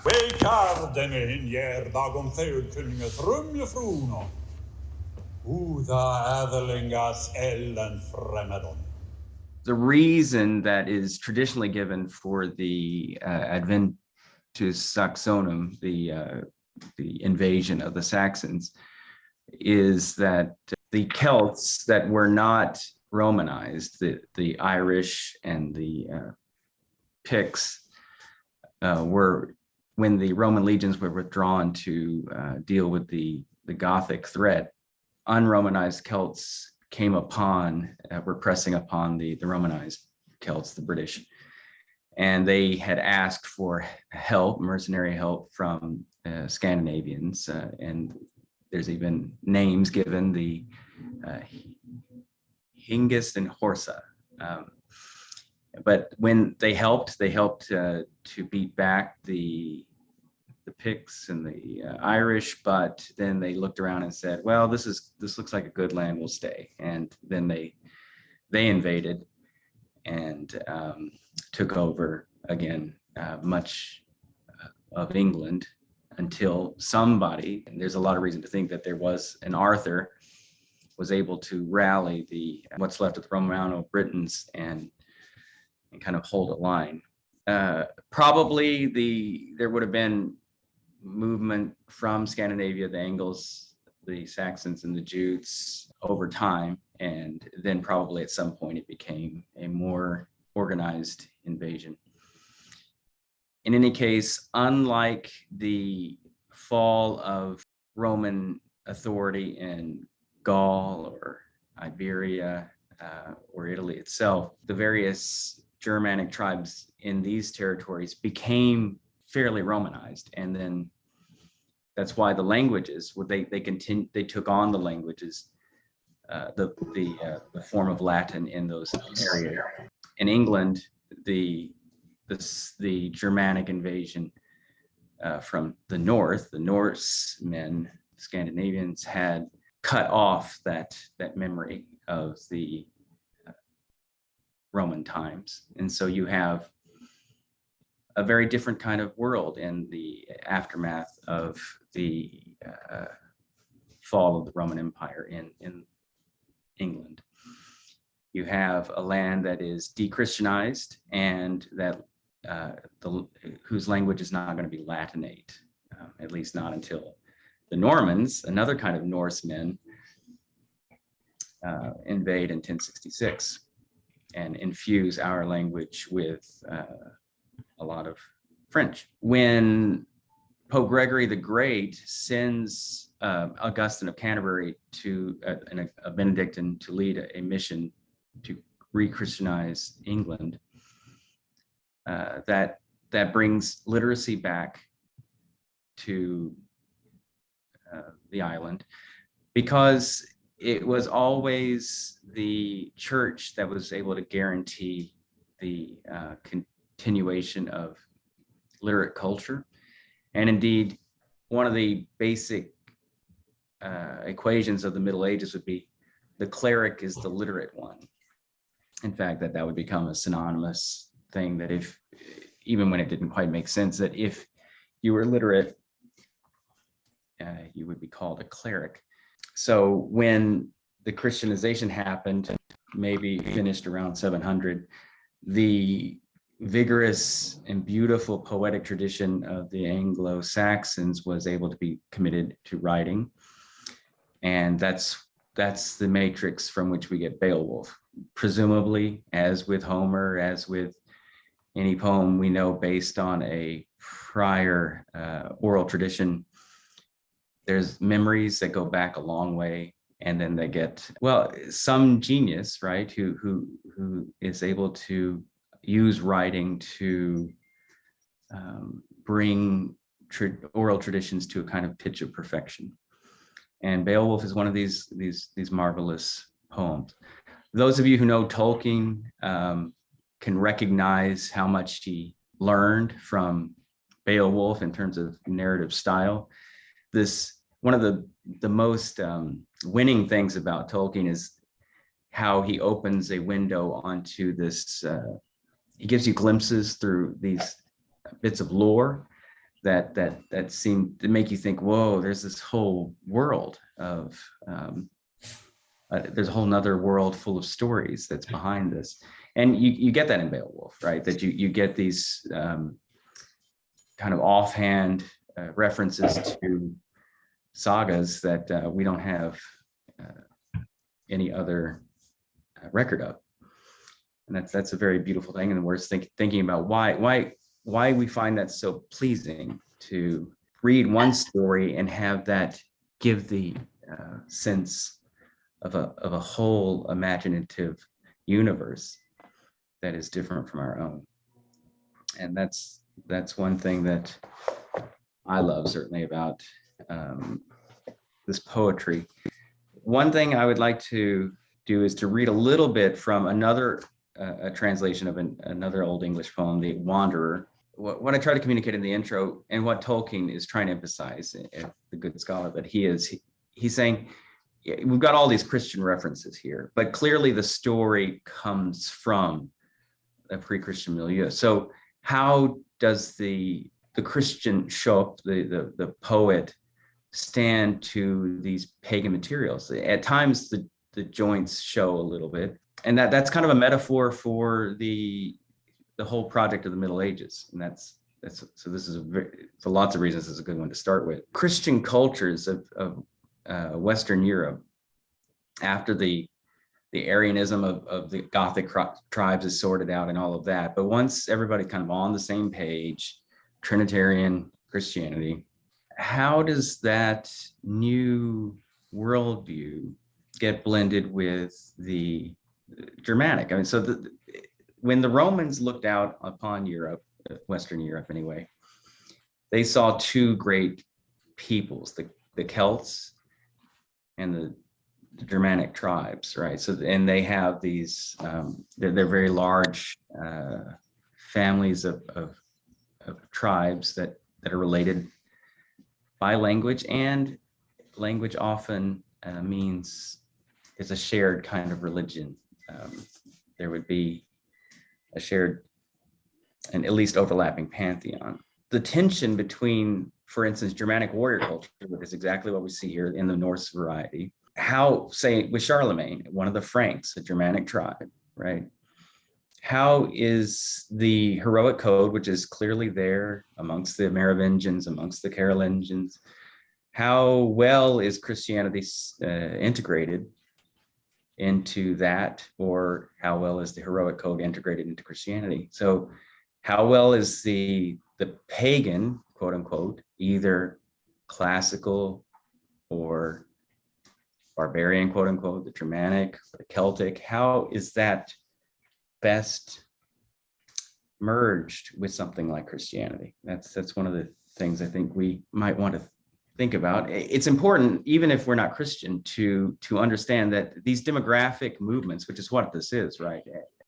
Weikardene in jerdagom theurkunninges rum jefruno. Uda adelingas ellen fremedon. The reason that is traditionally given for the Adventus Saxonum, the invasion of the Saxons, is that the Celts that were not Romanized, the Irish and the Picts, were, when the Roman legions were withdrawn to deal with the Gothic threat, unromanized Celts came upon, were pressing upon the Romanized Celts, the British, and they had asked for help, mercenary help from Scandinavians, and there's even names given, the Hengist and Horsa. But when they helped to beat back the Picts and the Irish, but then they looked around and said, well, this looks like a good land, we'll stay. And then they invaded and took over again much of England, until somebody, and there's a lot of reason to think that there was an Arthur, was able to rally what's left of the Romano Britons and kind of hold a line. Probably there would have been movement from Scandinavia, the Angles, the Saxons, and the Jutes over time, and then probably at some point it became a more organized invasion. In any case, unlike the fall of Roman authority in Gaul or Iberia or Italy itself, the various Germanic tribes in these territories became fairly Romanized, and then that's why the languages, they took on the languages, the form of Latin in those areas. In England, the Germanic invasion from the north, the Norsemen, Scandinavians, had cut off that memory of the Roman times, and so you have a very different kind of world in the aftermath of the fall of the Roman Empire in England. You have a land that is de-Christianized and that whose language is not going to be Latinate, at least not until the Normans, another kind of Norsemen, invade in 1066 and infuse our language with a lot of French. When Pope Gregory the Great sends Augustine of Canterbury to a Benedictine to lead a mission to re-Christianize England, that brings literacy back to the island, because it was always the church that was able to guarantee the continuation of literate culture. And indeed, one of the basic equations of the Middle Ages would be the cleric is the literate one. In fact, that would become a synonymous thing, that if, even when it didn't quite make sense, that if you were literate, you would be called a cleric. So when the Christianization happened, maybe finished around 700, the vigorous and beautiful poetic tradition of the Anglo-Saxons was able to be committed to writing. And that's the matrix from which we get Beowulf. Presumably, as with Homer, as with any poem we know based on a prior oral tradition, there's memories that go back a long way, and then they get, well, some genius, right, who is able to use writing to bring oral traditions to a kind of pitch of perfection. And Beowulf is one of these marvelous poems. Those of you who know Tolkien can recognize how much he learned from Beowulf in terms of narrative style. One of the most winning things about Tolkien is how he opens a window onto this. He gives you glimpses through these bits of lore that seem to make you think, whoa, there's this whole world of there's a whole nother world full of stories that's behind this. And you get that in Beowulf, right? That you get these kind of offhand references to sagas that we don't have any other record of. And that's a very beautiful thing. And we're thinking about why we find that so pleasing to read one story and have that give the sense of a whole imaginative universe that is different from our own. And that's one thing that I love, certainly, about this poetry. One thing I would like to do is to read a little bit from another a translation of another Old English poem, The Wanderer. What I try to communicate in the intro, and what Tolkien is trying to emphasize, the good scholar that he's saying, we've got all these Christian references here, but clearly the story comes from a pre-Christian milieu. So how does the Christian show up, the poet stand to these pagan materials? At times the joints show a little bit, and that's kind of a metaphor for the whole project of the Middle Ages. And that's so this is for lots of reasons, it's a good one to start with. Christian cultures of Western Europe, after the Arianism of the Gothic tribes is sorted out and all of that, but once everybody kind of on the same page, Trinitarian Christianity, how does that new worldview get blended with the Germanic? I mean, so when the Romans looked out upon Europe, Western Europe anyway, they saw two great peoples, the Celts and the Germanic tribes, right? So, and they have these, they're very large families of tribes that are related by language, and language often is a shared kind of religion. There would be a shared and at least overlapping pantheon. The tension between, for instance, Germanic warrior culture, which is exactly what we see here in the Norse variety, how, say, with Charlemagne, one of the Franks, a Germanic tribe, right? How is the heroic code, which is clearly there amongst the Merovingians, amongst the Carolingians, how well is Christianity integrated into that, or how well is the heroic code integrated into Christianity? So how well is the pagan, quote unquote, either classical or barbarian, quote unquote, the Germanic, the Celtic, how is that best merged with something like Christianity? That's one of the things I think we might want to think about. It's important, even if we're not Christian, to understand that these demographic movements, which is what this is, right?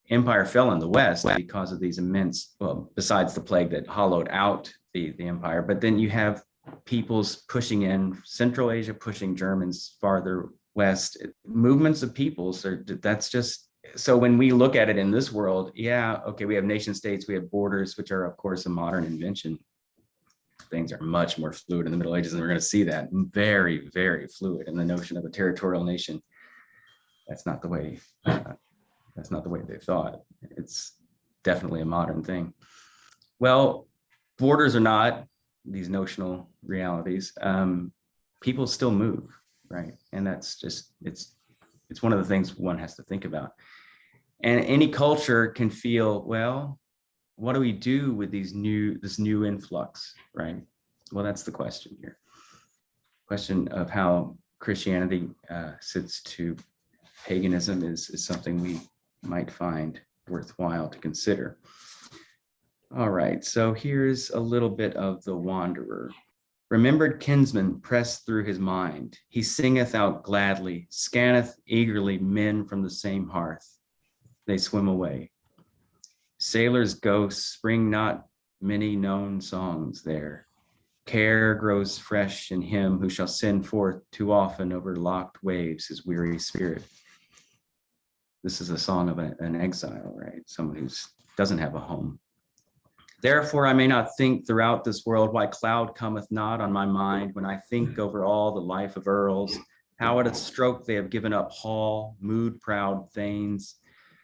Empire fell in the West because of these immense, well, besides the plague that hollowed out the empire, but then you have peoples pushing in, Central Asia pushing Germans farther west, movements of peoples, that's just, so when we look at it in this world, yeah, okay, we have nation states, we have borders, which are of course a modern invention. Things are much more fluid in the Middle Ages, and we're going to see that very, very fluid. And the notion of a territorial nation, that's not the way they thought. It's definitely a modern thing. Well, borders are not these notional realities. People still move, right? And that's just, it's one of the things one has to think about. And any culture can feel, well, what do we do with this new influx, right? Well, that's the question here. Question of how Christianity sits to paganism is something we might find worthwhile to consider. All right, so here's a little bit of The Wanderer. Remembered kinsmen press through his mind. He singeth out gladly, scanneth eagerly men from the same hearth. They swim away. Sailors' ghosts spring not many known songs there. Care grows fresh in him who shall send forth too often over locked waves his weary spirit. This is a song of an exile, right? Someone who doesn't have a home. Therefore, I may not think throughout this world why cloud cometh not on my mind when I think over all the life of earls, how at a stroke they have given up hall, mood-proud thanes.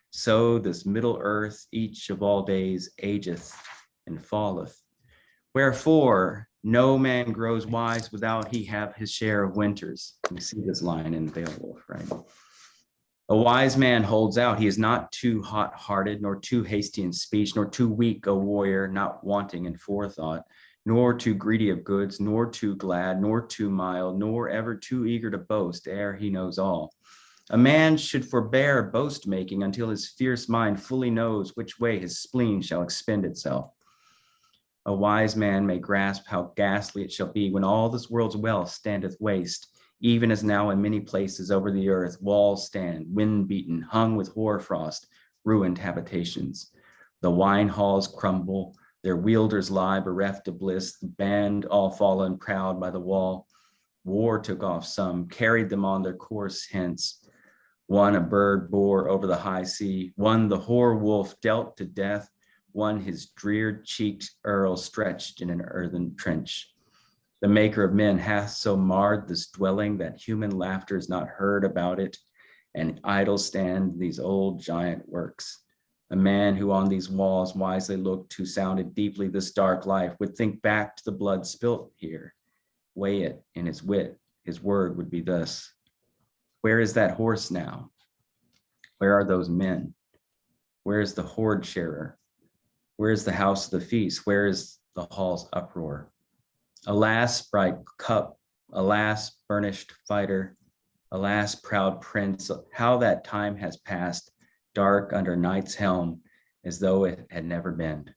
So this middle earth, each of all days, ageth and falleth. Wherefore, no man grows wise without he have his share of winters. We see this line in Beowulf, right? A wise man holds out. He is not too hot-hearted, nor too hasty in speech, nor too weak a warrior, not wanting in forethought, nor too greedy of goods, nor too glad, nor too mild, nor ever too eager to boast, ere he knows all. A man should forbear boast-making until his fierce mind fully knows which way his spleen shall expend itself. A wise man may grasp how ghastly it shall be when all this world's wealth standeth waste, even as now in many places over the earth walls stand, wind-beaten, hung with hoar-frost, ruined habitations. The wine halls crumble, their wielders lie bereft of bliss, the band all fallen proud by the wall. War took off some, carried them on their course hence. One a bird bore over the high sea, one the hoar wolf dealt to death, one his drear-cheeked earl stretched in an earthen trench. The maker of men hath so marred this dwelling that human laughter is not heard about it, and idle stand these old giant works. A man who on these walls wisely looked, who sounded deeply this dark life, would think back to the blood spilt here, weigh it in his wit. His word would be thus: where is that horse now? Where are those men? Where is the hoard sharer? Where is the house of the feast? Where is the hall's uproar? Alas, bright cup, alas, burnished fighter, alas, proud prince, how that time has passed, dark under night's helm, as though it had never been.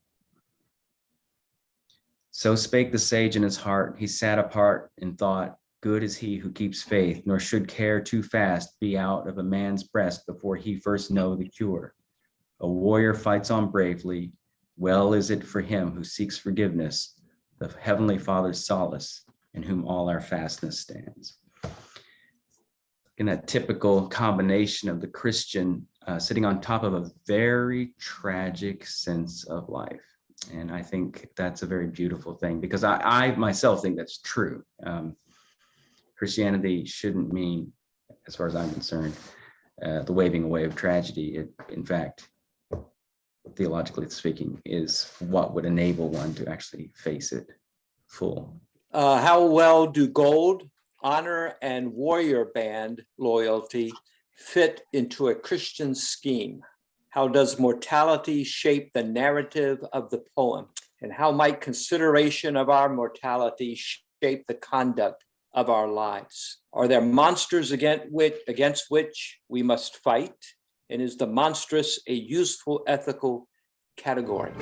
So spake the sage in his heart. He sat apart and thought, good is he who keeps faith, nor should care too fast be out of a man's breast before he first know the cure. A warrior fights on bravely. Well is it for him who seeks forgiveness, the Heavenly Father's solace, in whom all our fastness stands. In that typical combination of the Christian sitting on top of a very tragic sense of life. And I think that's a very beautiful thing, because I myself think that's true. Christianity shouldn't mean, as far as I'm concerned, the waving away of tragedy. It, in fact, theologically speaking, is what would enable one to actually face it full. How well do gold, honor, and warrior band loyalty fit into a Christian scheme? How does mortality shape the narrative of the poem? And how might consideration of our mortality shape the conduct of our lives? Are there monsters against which we must fight? And is the monstrous a useful ethical category?